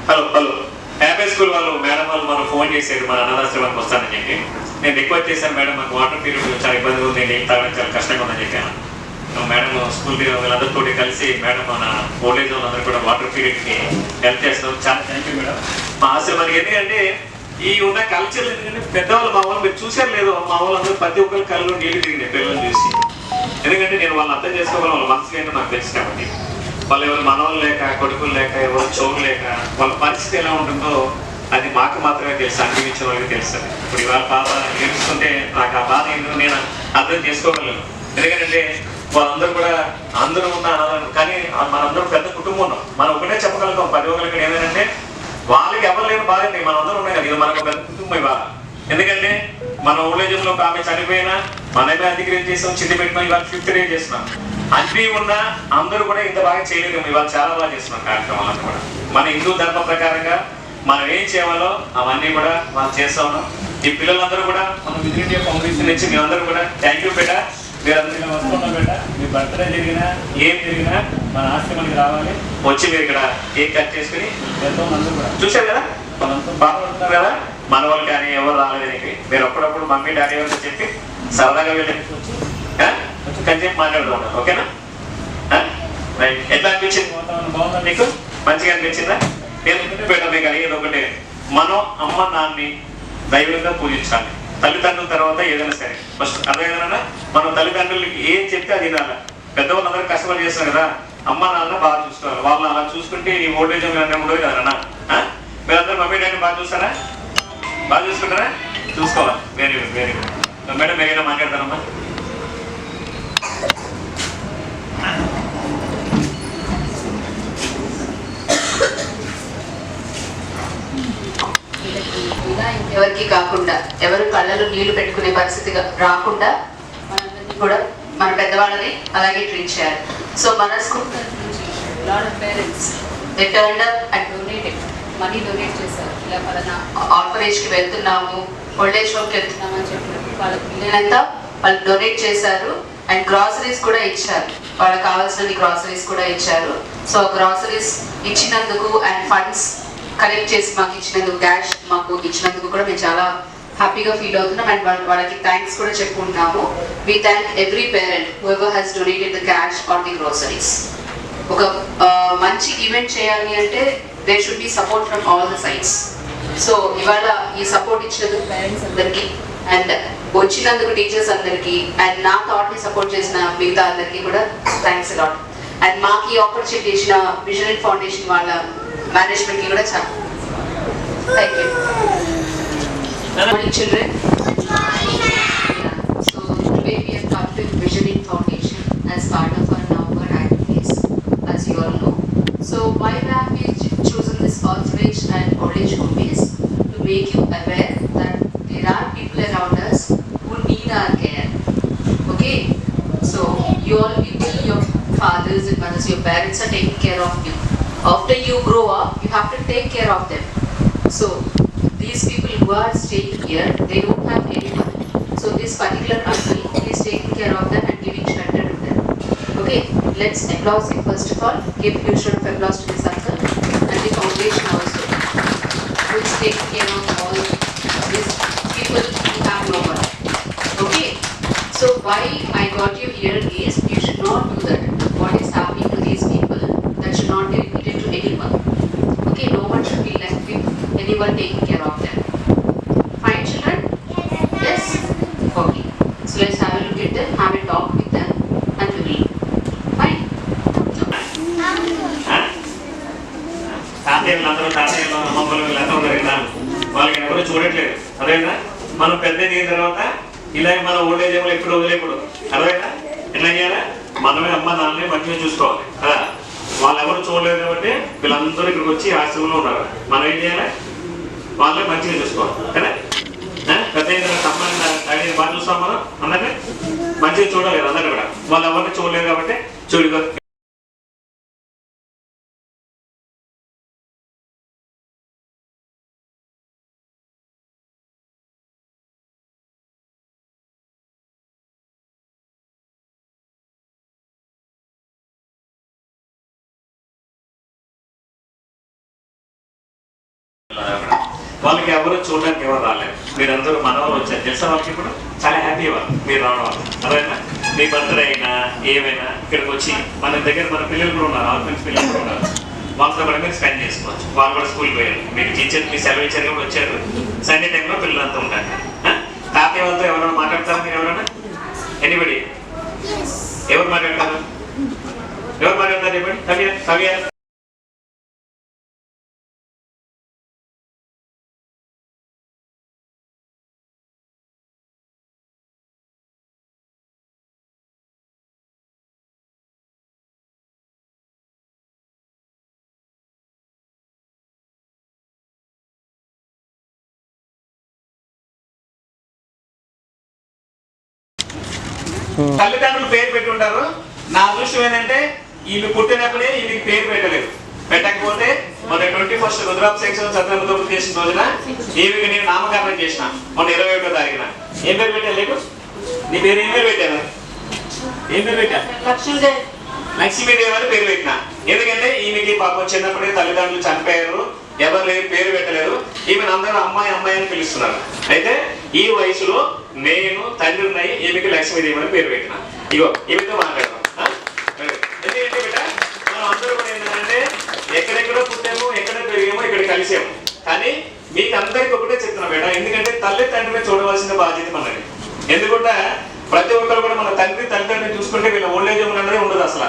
Hello hello happy school వాళ్ళు madam వాళ్ళు మనం ఫోన్ చేశారు మన అనాథాశ్రమానికి వస్తానని చెప్పి. నేను రిక్వెస్ట్ చేశాను, మేడం మాకు వాటర్ పీరియడ్ చాలా ఇబ్బందిగా ఉంది, నీళ్ళు తాగడం చాలా కష్టంగా ఉందని చెప్పాను. మేడం స్కూల్ వీళ్ళందరితో కలిసి మేడం మన ఓల్డేజ్ వాళ్ళందరూ కూడా వాటర్ పీరియడ్కి హెల్ప్ చేస్తాం. చాలా థ్యాంక్ యూ మేడం. మా ఆశ్రమానికి ఎందుకంటే ఈ ఉన్న కల్చర్ ఎందుకంటే పెద్దవాళ్ళు మా వాళ్ళు మీరు చూసారు లేదు, మా వాళ్ళందరూ ప్రతి ఒక్కరి కళ్ళు నీళ్ళు తిరిగినాయి పిల్లల్ని చూసి. ఎందుకంటే నేను వాళ్ళని అర్థం చేసుకోవాలి, వాళ్ళ మనసులో ఏంటో నాకు తెలుసు కాబట్టి. వాళ్ళు ఎవరు మనవాళ్ళు లేక, కొడుకులు లేక, ఎవరు చోరు లేక వాళ్ళ పరిస్థితి ఎలా ఉంటుందో అది మాకు మాత్రమే తెలుసు, అనుభవించిన వాళ్ళకి తెలుస్తుంది. ఇప్పుడు ఇవాళ బాధ ఏడుస్తుంటే నాకు ఆ బాధ ఏంటో నేను అర్థం చేసుకోగలను. ఎందుకంటే వాళ్ళందరూ కూడా అందరూ ఉన్న కానీ మనందరం పెద్ద కుటుంబం ఉన్నాం. మనం ఒకటే చెప్పగలుగుతాం 10 ఒకరికి ఏదంటే వాళ్ళకి ఎవరు లేని బాధ అండి, మనందరూ ఉన్నాయి కదా, ఇది మనకు పెద్ద కుటుంబం ఇవాళ. ఎందుకంటే మన ఓల్డేజ్లో ఒక ఆమె చనిపోయినా మనమే అధిగ్రహం చేసాం, చిన్న పెట్టినాం, ఇవాళ 5th డే చేస్తున్నాం. అన్నీ ఉన్నా అందరూ కూడా ఇంత బాగా చేయలేము, ఇవాళ చాలా బాగా చేస్తున్నాం కార్యక్రమాలను కూడా. మన హిందూ ధర్మ ప్రకారంగా మనం ఏం చేయాలో అవన్నీ కూడా మనం చేస్తా ఉన్నాం. ఈ పిల్లలందరూ కూడా మనం విజన్ ఇండియా ఫౌండేషన్ నుంచి మేమందరూ కూడా థ్యాంక్ యూ బేటా, మీరందరూ ఇలా వస్తున్నాం బేటా. మీ బర్త్డే జరిగినా ఏం జరిగినా మన ఆశ్రమానికి రావాలి, వచ్చి మీరు ఇక్కడ కేక్ కట్ చేసుకుని ఎంతో అందరూ కూడా చూశారు కదా, మనంతా బాగుంటున్నారు కదా. మన వాళ్ళు కానీ ఎవరు రాలేదని మీరు అప్పుడప్పుడు మమ్మీ డాడీ వాళ్ళతో చెప్పి సరదాగా వెళ్ళి వచ్చి కంచెప్పు మాట్లాడుతూ ఉంటారు. ఓకేనా? రైట్. ఎట్లా అనిపించింది? బాగుందా మీకు? మంచిగా అనిపించిందా? నేను బేటా మీకు అడిగేది ఒకటే, మనం అమ్మ నాన్నని దైవంగా పూజించాలి. తల్లిదండ్రుల తర్వాత ఏదైనా సరే ఫస్ట్ అదేదైనా మనం తల్లిదండ్రులకి ఏం చెప్తే అది వినాలి. పెద్దవాళ్ళందరూ కష్టపడి చేస్తున్నారు కదా, అమ్మ నాన్న బాగా చూసుకోవాలి. వాళ్ళని అలా చూసుకుంటే ఈ ఓల్డేజ్ ఉండదు కదా అన్న. మీరందరూ మమ్మీ డాడీ బాగా చూస్తారా? బాగా చూసుకుంటారా? చూసుకోవాలి. Very good, very good. Madam మీరైనా మాట్లాడతారమ్మా. ఎవరికి కాకుండా, ఎవరు కళ్ళలో నీళ్లు పెట్టుకునే పరిస్థితి రాకుండా మనందరినీ కూడా మన పెద్దవాళ్ళని అలాగే ట్రీట్ చేయాలి. సో మన స్కూల్ నుంచి lot of parents they turned up and donated money donate చేశారు. ఇలా పలానా ఆర్ఫనేజ్కి వెళ్తున్నాము, ఓల్డేజ్ హోమ్కి వెళ్తున్నాము అని చెప్పినప్పుడు వాళ్ళకి వీలైనంత వాళ్ళు డొనేట్ చేశారు. అండ్ గ్రాసరీస్ కూడా ఇచ్చారు, వాళ్ళకి కావాల్సిన గ్రాసరీస్ కూడా ఇచ్చారు. సో గ్రాసరీస్ ఇచ్చినందుకు అండ్ ఫండ్స్ కలెక్ట్ చేసి మాకు ఇచ్చినందుకు, క్యాష్ మాకు ఇచ్చినందుకు కూడా మేము చాలా హ్యాపీగా ఫీల్ అవుతున్నాం. అండ్ వాళ్ళకి థ్యాంక్స్ కూడా చెప్పుకుంటున్నాము. We thank every parent whoever has donated the cash or the groceries. ఒక మంచి ఈవెంట్ చేయాలి అంటే there should be support from all the sides. So ఇవాళ ఈ సపోర్ట్ ఇచ్చినందుకు పేరెంట్స్ అందరికీ అండ్ వచ్చినందుకు టీచర్స్ అందరికీ అండ్ నా థాట్ని సపోర్ట్ చేసిన మిగతా అందరికీ కూడా థ్యాంక్స్ అలాట్. అండ్ మాకు ఈ ఆపర్చునిటీ ఇచ్చిన విజన్ ఫౌండేషన్ వాళ్ళ మేనేజ్మెంట్ కి కూడా చాలా thank you. Morning children. So today we have come to Vision Foundation as part of our November activities, as you all know. So why have we chosen this orphanage and old age home is to make you aware that there are people around us who need our care. Okay, so you all, your fathers and mothers, your parents are taking care of you. After you grow up, you have to take care of them. So these people who are staying here, they don't have anyone. So this particular uncle is taking care of them and giving shelter to them. Okay, let's applause him first of all. Give huge round of applause to this uncle and the foundation also, who is taking care of all these people who have no one. Okay, so why I got you here is you should not do that. What is happening to these people, that should not be repeated to anyone. Okay, no one should be left with anyone taking care of them. Fine children? Yes? Okay. So let's have a look at them, have a talk with them and we will. Fine? తాతయ్యలందరూ తాతయ్యలు అమ్మమ్మలు వీళ్ళందరూ ఉన్నారు కదా, వాళ్ళకి ఎవరు చూడట్లేదు. అదేనా మనం పెద్ద అయిన తర్వాత ఇలా మన ఓల్డేజ్ ఏమో ఎప్పుడు వదిలేకూడదు. అదేనా ఎట్లా చేయాలా? మనమే అమ్మ నాన్నని మంచిగా చూసుకోవాలి కదా. వాళ్ళు ఎవరు చూడలేదు కాబట్టి వీళ్ళందరూ ఇక్కడికి వచ్చి ఆశ్రమంలో ఉన్నారు. మనం ఏం చేయాలి? వాళ్ళే మంచిగా చూసుకోవాలి కదా. పెద్ద తమ్ముని బాగా చూస్తాం మనం, అందరినీ మంచిగా చూడలేదు అందరినీ కూడా. వాళ్ళు ఎవరిని చూడలేదు కాబట్టి చూడు వాళ్ళకి ఎవరు చూడడానికి ఎవరు రాలేదు. మీరందరూ మనవాళ్ళు వచ్చారు తెలుసా వాళ్ళకి. ఇప్పుడు చాలా హ్యాపీ వాళ్ళు మీరు రావడం వల్ల. అదేనా మీ బర్త్డే అయినా ఏమైనా ఇక్కడికి వచ్చి మన దగ్గర మన పిల్లలు కూడా ఉన్నారు, ఆర్ఫెన్స్ పిల్లలు కూడా ఉన్నారు. వాళ్ళతో కూడా మీరు స్పెండ్ చేసుకోవచ్చు. వాళ్ళు కూడా స్కూల్కి పోయారు, మీకు టీచర్ మీ సెలవు ఇచ్చారు కూడా వచ్చారు. సండే టైంలో పిల్లలంతా ఉంటారు. తాతయ్య వాళ్ళతో ఎవరైనా మాట్లాడతారు మీరు? ఎవరైనా ఎనీబడి ఎవరు మాట్లాడతారు? ఎవరు మాట్లాడతారు? చెప్పండి. కవియ కవియ తల్లిదండ్రులు పేరు పెట్టి ఉంటారు. నా అదృష్టం ఏంటంటే ఈమె పుట్టినప్పుడే ఈమెకి పేరు పెట్టలేదు. పెట్టకపోతే మన 21st రుద్రాభిషేకం సత్యనారాయణ చేసిన రోజున ఈమెకి నేను నామకరణం చేసిన మొన్న 21వ తారీఖున. ఏం పేరు పెట్టాను లేకు? నీ పేరు ఏం పేరు పెట్టాను? ఏం పేరు పెట్టా? లక్ష్మీదేవి అని పేరు పెట్టిన. ఎందుకంటే ఈమెకి పాపం చిన్నప్పుడే తల్లిదండ్రులు చనిపోయారు, ఎవరు లేరు, పేరు పెట్టలేరు. ఈమెను అందరూ అమ్మాయి అమ్మాయి అని పిలుస్తున్నారు. అయితే ఈ వయసులో నేను తండ్రిని ఈమెకి లక్ష్మీదేవి అని పేరు పెట్టిన. ఇగో ఈమెతో మాట్లాడదాం. ఎందుకంటే బిడ్డ మనం అందరూ కూడా ఏంటంటే ఎక్కడెక్కడో పుట్టాము, ఎక్కడ పెరిగామో, ఇక్కడ కలిసాము. కానీ మీకు అందరికి ఒకటే చెప్తున్నా బిడ్డ, ఎందుకంటే తల్లి తండ్రిని చూడవలసిన బాధ్యత మనది. ఎందుకంటే ప్రతి ఒక్కరు కూడా మన తల్లిదండ్రులు చూసుకుంటే వీళ్ళ ఓల్డేజ్ హోమ్ అనేది ఉండదు అసలు.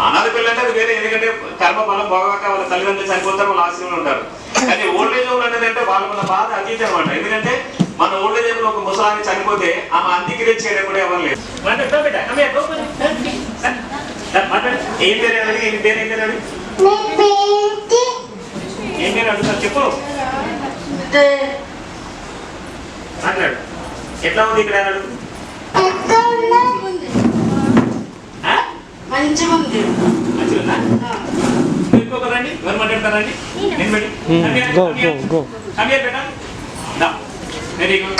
అనాథ పిల్లలు అంటే అది వేరే, ఎందుకంటే కర్మ బలం బాగాక వాళ్ళ తల్లిదండ్రులు చనిపోతారు, వాళ్ళ ఆశ్రమంలో ఉంటారు. కానీ ఓల్డేజ్ హోమ్ అనేది అంటే వాళ్ళకున్న బాధ అతీతం అనమాట. ఎందుకంటే మన ఓల్డేజ్ హోమ్ లో ఒక ముసలాన్ని చనిపోతే ఆమె అంత్యక్రియ చేయడం కూడా ఎవరు లేదు. ఏం పేరు అడిగి ఏం పేరు ఏం పేరు అడిగి ఏం పేరు అడుగుతారు చెప్పు, మాట్లాడు. ఎట్లా ఉంది ఇక్కడ అడుగు? మంచిగా ఇంకొకరండి ఎవరు మాట్లాడతారండి? నేను పెట్టి వెరీ గుడ్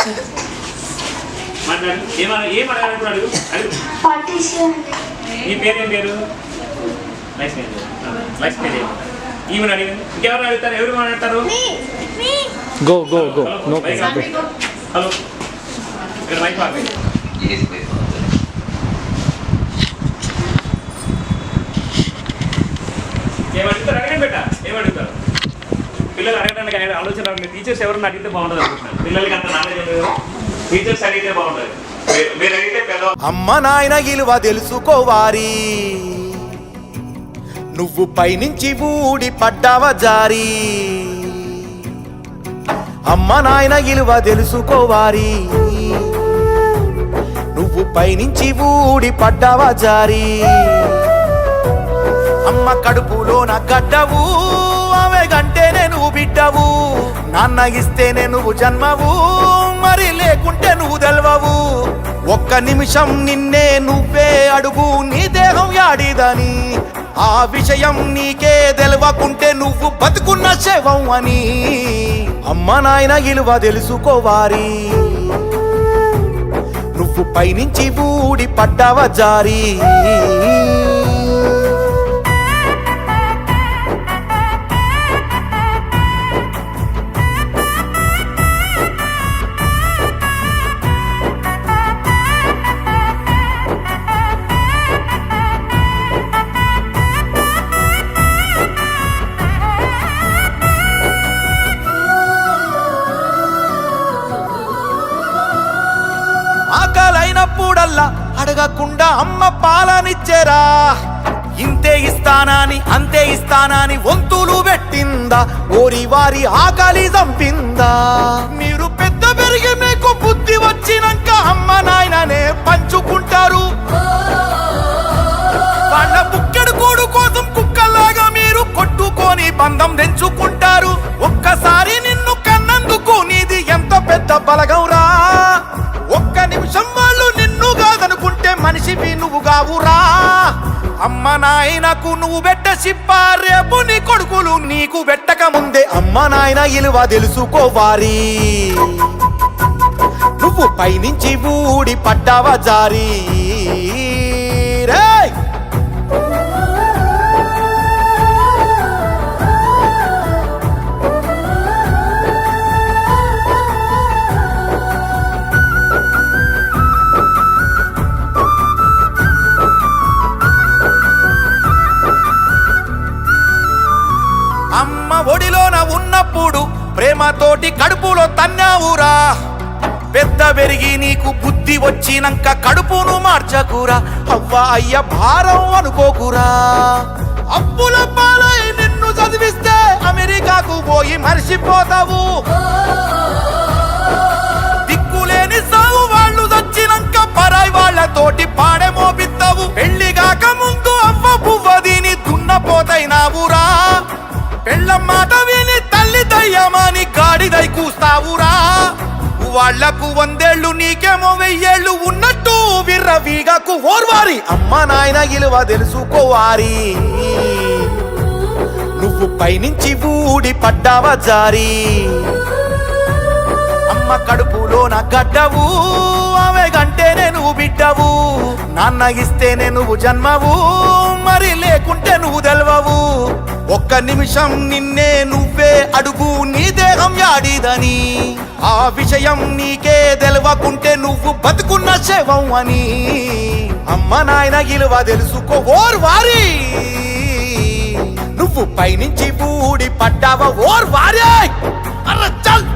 మాట్లాడు. ఏం అడగాలి అడుగు అడుగు. ఈ పేరు ఏం పేరు? లక్ష్మీదేవి. ఈమెను అడిగింది. ఇంకెవరు అడుగుతారు? ఎవరు మాట్లాడతారు? హలో ఇక్కడ మైక్ ఆపండి. ఏమడుగుతారు? అడగండి బిడ్డ. ఏమడుగుతారు? పిల్లలు అడగడానికి ఆలోచన రాదు. టీచర్స్ ఎవరన్నా అడిగితే బాగుంటుంది అనుకుంటున్నాను. పిల్లలకి అంత నాలెడ్జ్ ఉండదు, టీచర్స్ అడిగితే బాగుంటుంది. మీరు అడిగితే పెద్ద అమ్మ నాయన విలువ తెలుసుకోవారి, నువ్వు పైనుంచి ఊడి పడ్డావ జారి. అమ్మ నాయన విలువ తెలుసుకోవారి, నువ్వు పైనుంచి ఊడి పడ్డావ జారి. అమ్మ కడుపులో నా గడ్డవు, ఆమె గంటేనే నువ్వు బిడ్డవు. నాన్న ఇస్తేనే నువ్వు జన్మవు, మరి లేకుంటే నువ్వు తెలవవు. ఒక్క నిమిషం నిన్నే నువ్వే అడుగు, నీ దేహం యాడిదని. ఆ విషయం నీకే తెలవకుంటే నువ్వు బతుకున్న శవం అని. అమ్మ నాయన విలువ తెలుసుకోవారి, నువ్వు పైనుంచి ఊడి పడ్డావ జారి. ఆకలైనప్పుడల్లా అడగకుండా అమ్మ పాలనిచ్చేరా. ఇంతే ఇస్తానాని అంతే ఇస్తానాని వంతులు పెట్టిందా, ఓరి వారి ఆకలి చంపిందా. మీరు పెద్ద పెరిగి మీకు బుద్ధి వచ్చినాక అమ్మ నాయననే పంచుకుంటారు. వాళ్ళ బుక్కెడు కూడు కోసం కుక్కల్లాగా మీరు కొట్టుకొని బంధం తెంచుకుంటారు. ఒక్కసారి నిన్ను కన్నందుకు నీది ఎంత పెద్ద బలగంరా. ఒక్క నిమిషం వాళ్ళు నిన్ను కాదనుకుంటే మనిషివి నువ్వు కావురా. అమ్మ నాయనకు నువ్వు పెట్ట సిప్ప, రేపు నీ కొడుకులు నీకు పెట్టక ముందే అమ్మ నాయన విలువ తెలుసుకోవారి, నువ్వు పైనుంచి ఊడి పడ్డావ జారి. ఒడిలోన ఉన్నప్పుడు ప్రేమతోటి కడుపులో తన్నావురా. పెద్ద పెరిగి నీకు బుద్ధి వచ్చినంక కడుపును మార్చకురా. అవ్వా అయ్య భారం అనుకోకురా. అప్పుల పాలై నిన్ను చదివిస్తే అమెరికాకు పోయి మర్చిపోతావు. దిక్కులేని సాగు వాళ్ళు చచ్చినంక పరాయి వాళ్ళతోటి పాడే మోపిస్తావు. పెళ్లి కాక ముందు అవ్వ పువ్వదిని దున్నపోతైనావురా. పెళ్ళం మాట విని తల్లి దయ్యమాని గాడిదై కూస్తావురా. వాళ్లకు 100 ఏళ్ళు నీకేమో 1000 ఏళ్ళు ఉన్నట్టు విర్రవీగకు ఓర్వారి. అమ్మ నాయన ఇలువ తెలుసుకోవారి. నువ్వు పైనుంచి ఊడి పడ్డావా జారి. అమ్మ కడుపులోన గడ్డవు, ఆమె గంటేనే నువ్వు బిడ్డవు. నాన్న ఇస్తేనే నువ్వు జన్మవు, మరి లేకుంటే నువ్వు తెలవవు. ఒక్క నిమిషం నిన్నే నువ్వే అడుగు, నీ దేహం యాడిదని. ఆ విషయం నీకే తెలవకుంటే నువ్వు బతుకున్న శవం అని. అమ్మ నాయన ఇలువ తెలుసుకో ఓర్వారి. నువ్వు పైనుంచి ఊడి పడ్డావా ఓర్వారి. అర్ర చల్.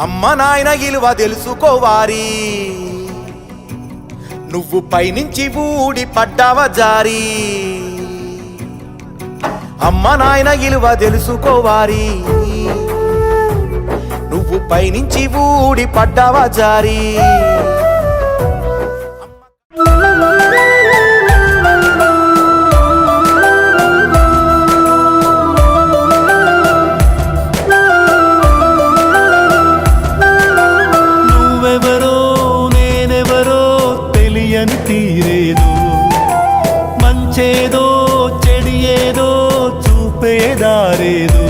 అమ్మ నాయన ఇలువ తెలుసుకోవారి. నువ్వు పైనుంచి ఊడి పడ్డావా జారి. అమ్మ నాయన ఇలువ తెలుసుకోవారి. నువ్వు పైనుంచి ఊడి పడ్డావా జారి. తీరేదో మంచేదో చెడియేదో చూపేదారేదో.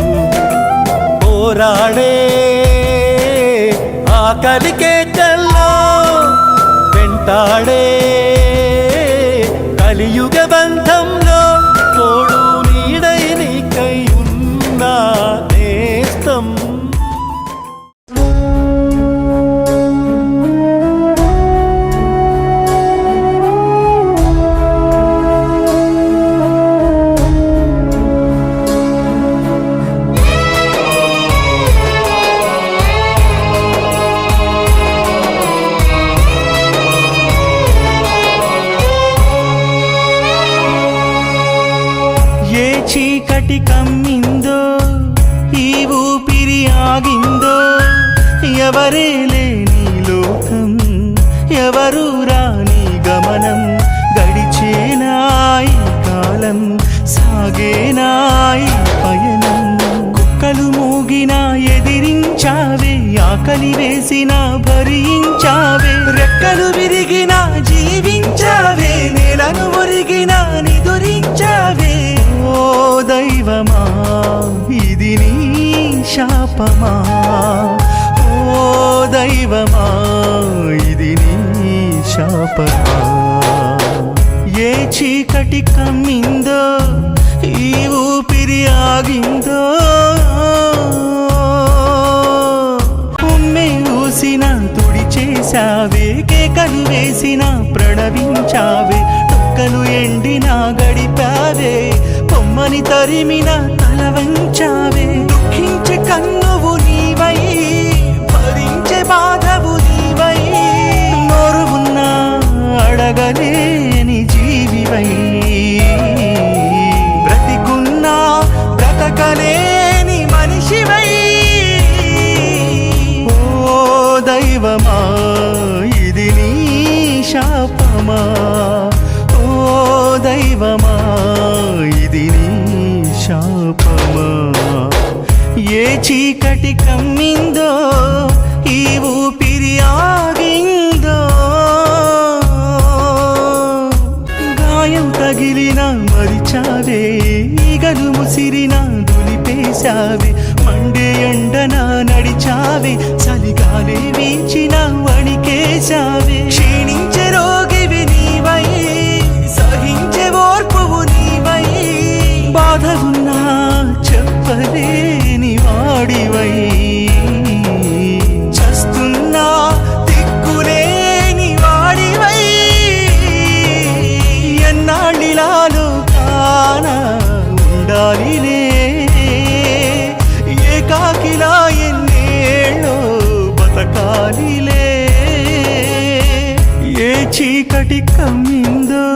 పోరాడే ఆకలికే చల్లో వెంటాడే కలియుగ బంధంలో తోడు నీడై నీకై ఉన్నా నేస్తం. చీకటి కమ్మిందో ఈ ఊపిరి ఆగిందో. ఎవరే లేని లోకం, ఎవరు రాని గమనం. గడిచేనాయి కాలం, సాగేనాయి పయనం. కుక్కలు మూగినా ఎదిరించావే, ఆకలి వేసినా భరించావే. రెక్కలు విరిగినా జీవించావే, నేలను ఒరిగినా నిదురించావే. ఓ దైవమా ఇది నీ శాపమా. ఓ దైవమా ఇది నీ శాపమా. ఏ చీకటి కమ్మిందో ఈ ఊపిరి ఆగిందో. ఉమ్మే ఊసిన తుడి చేశావే, కేకలు వేసిన ప్రణవించావే. తొక్కలు ఎండినా గడిపావే, కొమ్మని తరిమిన తల వంచావే. దుఃఖించే కన్నువు నీవై, భరించే బాధవు నీవై. నోరు ఉన్నా అడగలేని జీవివై, బ్రతికున్నా బ్రతకలేని మనిషివై. ఓ దైవమా ఇది నీ శాపమా. ఓ దైవమా ఇది నీ శాపమా. ఏ చీకటి కమ్మిందో ఈ ఊపిరి ఆగిందో. మార్చావే ఈగలు ముసిరిన దులిపేశావే మండే ఎండన నడిచావే చలిగాలే వీచిన వణికేశావే క్షీణించే రోగివి నీవై సహించే ఓర్పువు నీవై బాధ ఉన్నా చెప్పలేని వాడివై చస్తున్నా దిక్కులేని వాడివై ఎన్నాళ్ళిలాలో కానా ఉండాలిలే ఏకాకిలా ఎన్నేళ్ళో బతకాలిలే ఏ చీకటి కమ్మిందో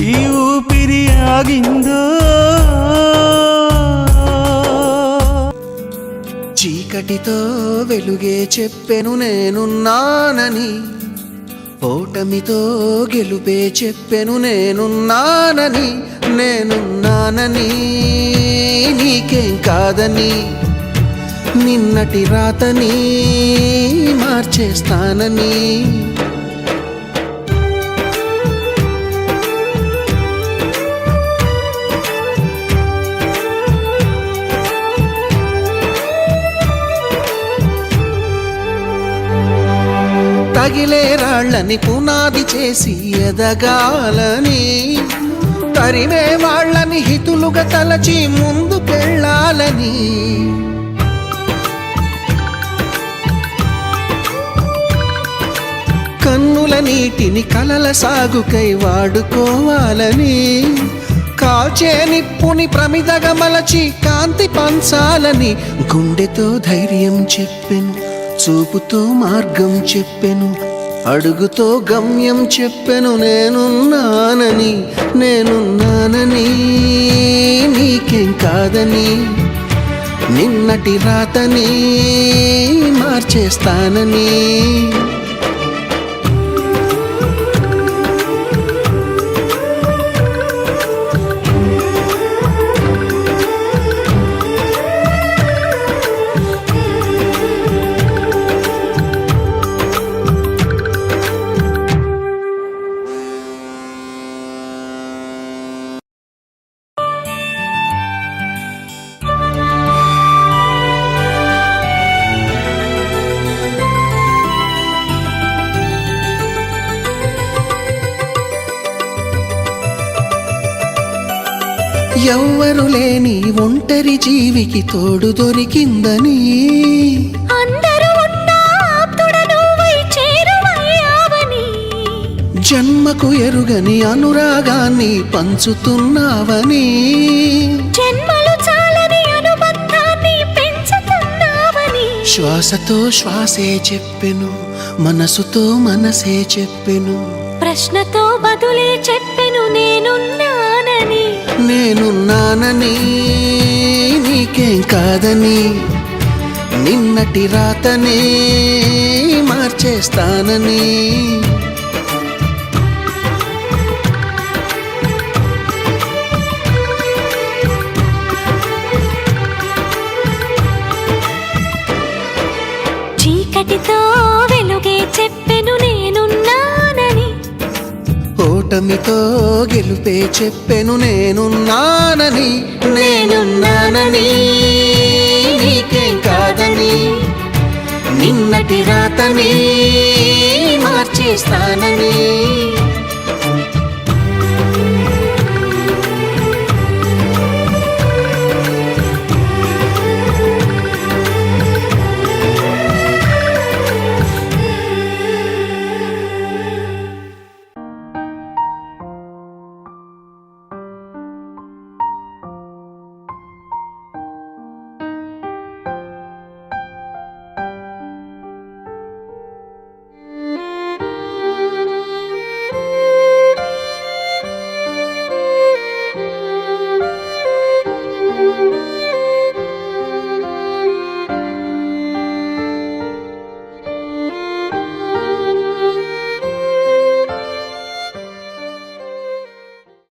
ఈ ఊపిరి ఆగిందో చీకటితో వెలుగే చెప్పెను నేనున్నానని ఓటమితో గెలుపే చెప్పెను నేనున్నానని నేనున్నానని నీకేం కాదని నిన్నటి రాతని మార్చేస్తానని తగిలే రాళ్ళని పునాది చేసి ఎదగాలని తరిమే వాళ్ళని హితులుగా తలచి ముందుకెళ్ళాలని కన్నుల నీటిని కలల సాగుకై వాడుకోవాలని కాల్చే నిప్పుని ప్రమిదగా మలచి కాంతి పంచాలని గుండెతో ధైర్యం చెప్పెను చూపుతో మార్గం చెప్పెను అడుగుతో గమ్యం చెప్పెను నేనున్నానని నేనున్నానని నీకేం కాదని నిన్నటి రాతని మార్చేస్తానని ఎవ్వరు లేని ఒంటరి జీవికి తోడు దొరికిందని అందరూ ఉన్నా ఆప్తుడ నువ్వై చేరువయ్యావని జన్మకు ఎరుగని అనురాగాన్ని పంచుతున్నావని జన్మలు చాలని అనుబంధాన్ని పెంచుతున్నావని శ్వాసతో శ్వాసే చెప్పెను మనసుతో మనసే చెప్పెను ప్రశ్నతో బదులే చెప్పెను నేనున్నానని నేనున్నానని నీకేం కాదని నిన్నటి రాతని మార్చేస్తానని చీకటితో వెలుగే చెప్పెను నేనున్నానని ఓటమితో గెలుపే చెప్పెను నేనున్నానని నేనున్నానని నీకేం కాదని నిన్నటి రాతని మార్చేస్తానని